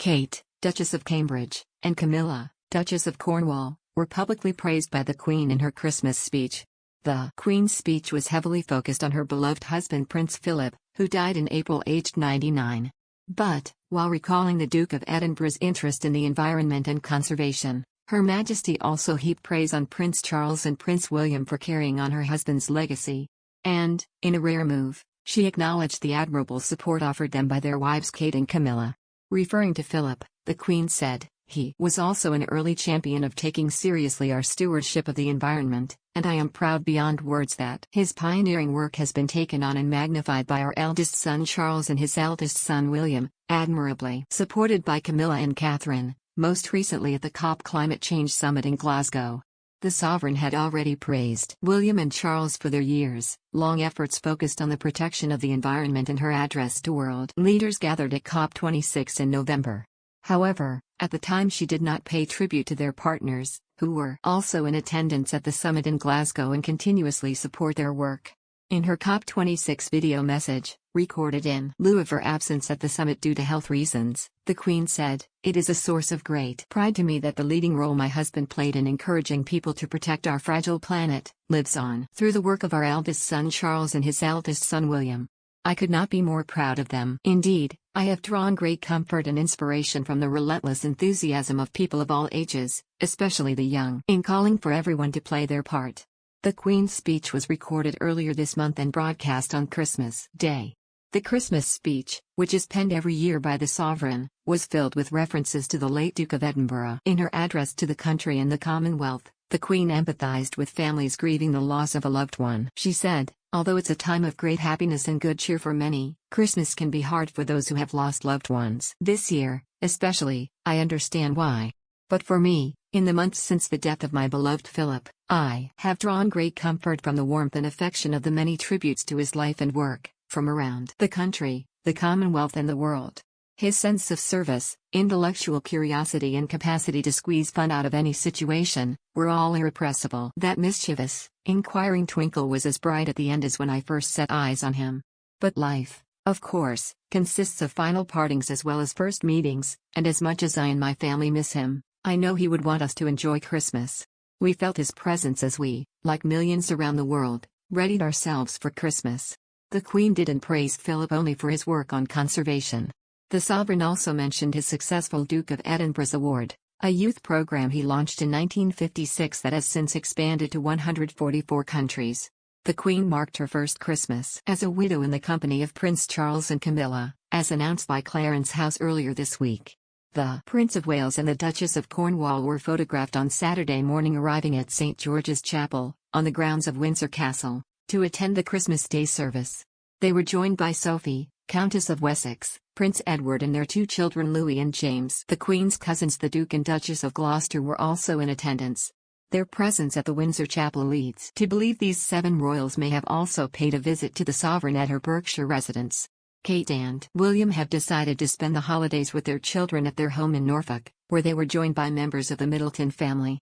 Kate, Duchess of Cambridge, and Camilla, Duchess of Cornwall, were publicly praised by the Queen in her Christmas speech. The Queen's speech was heavily focused on her beloved husband Prince Philip, who died in April aged 99. But, while recalling the Duke of Edinburgh's interest in the environment and conservation, Her Majesty also heaped praise on Prince Charles and Prince William for carrying on her husband's legacy. And, in a rare move, she acknowledged the admirable support offered them by their wives Kate and Camilla. Referring to Philip, the Queen said, "He was also an early champion of taking seriously our stewardship of the environment, and I am proud beyond words that his pioneering work has been taken on and magnified by our eldest son Charles and his eldest son William, admirably supported by Camilla and Catherine, most recently at the COP Climate Change Summit in Glasgow." The sovereign had already praised William and Charles for their years-long efforts focused on the protection of the environment in her address to world leaders gathered at COP26 in November. However, at the time she did not pay tribute to their partners, who were also in attendance at the summit in Glasgow and continuously support their work. In her COP26 video message, recorded in lieu of her absence at the summit due to health reasons, the Queen said, "It is a source of great pride to me that the leading role my husband played in encouraging people to protect our fragile planet lives on through the work of our eldest son Charles and his eldest son William. I could not be more proud of them. Indeed, I have drawn great comfort and inspiration from the relentless enthusiasm of people of all ages, especially the young, in calling for everyone to play their part." The Queen's speech was recorded earlier this month and broadcast on Christmas Day. The Christmas speech, which is penned every year by the sovereign, was filled with references to the late Duke of Edinburgh. In her address to the country and the Commonwealth, the Queen empathized with families grieving the loss of a loved one. She said, "Although it's a time of great happiness and good cheer for many, Christmas can be hard for those who have lost loved ones. This year, especially, I understand why. But for me, in the months since the death of my beloved Philip, I have drawn great comfort from the warmth and affection of the many tributes to his life and work, from around the country, the Commonwealth and the world. His sense of service, intellectual curiosity and capacity to squeeze fun out of any situation, were all irrepressible. That mischievous, inquiring twinkle was as bright at the end as when I first set eyes on him. But life, of course, consists of final partings as well as first meetings, and as much as I and my family miss him, I know he would want us to enjoy Christmas. We felt his presence as we, like millions around the world, readied ourselves for Christmas." The Queen didn't praise Philip only for his work on conservation. The sovereign also mentioned his successful Duke of Edinburgh's Award, a youth program he launched in 1956 that has since expanded to 144 countries. The Queen marked her first Christmas as a widow in the company of Prince Charles and Camilla, as announced by Clarence House earlier this week. The Prince of Wales and the Duchess of Cornwall were photographed on Saturday morning arriving at St. George's Chapel, on the grounds of Windsor Castle, to attend the Christmas Day service. They were joined by Sophie, Countess of Wessex, Prince Edward and their two children Louis and James. The Queen's cousins the Duke and Duchess of Gloucester were also in attendance. Their presence at the Windsor Chapel leads to believe these 7 royals may have also paid a visit to the sovereign at her Berkshire residence. Kate and William have decided to spend the holidays with their children at their home in Norfolk, where they were joined by members of the Middleton family.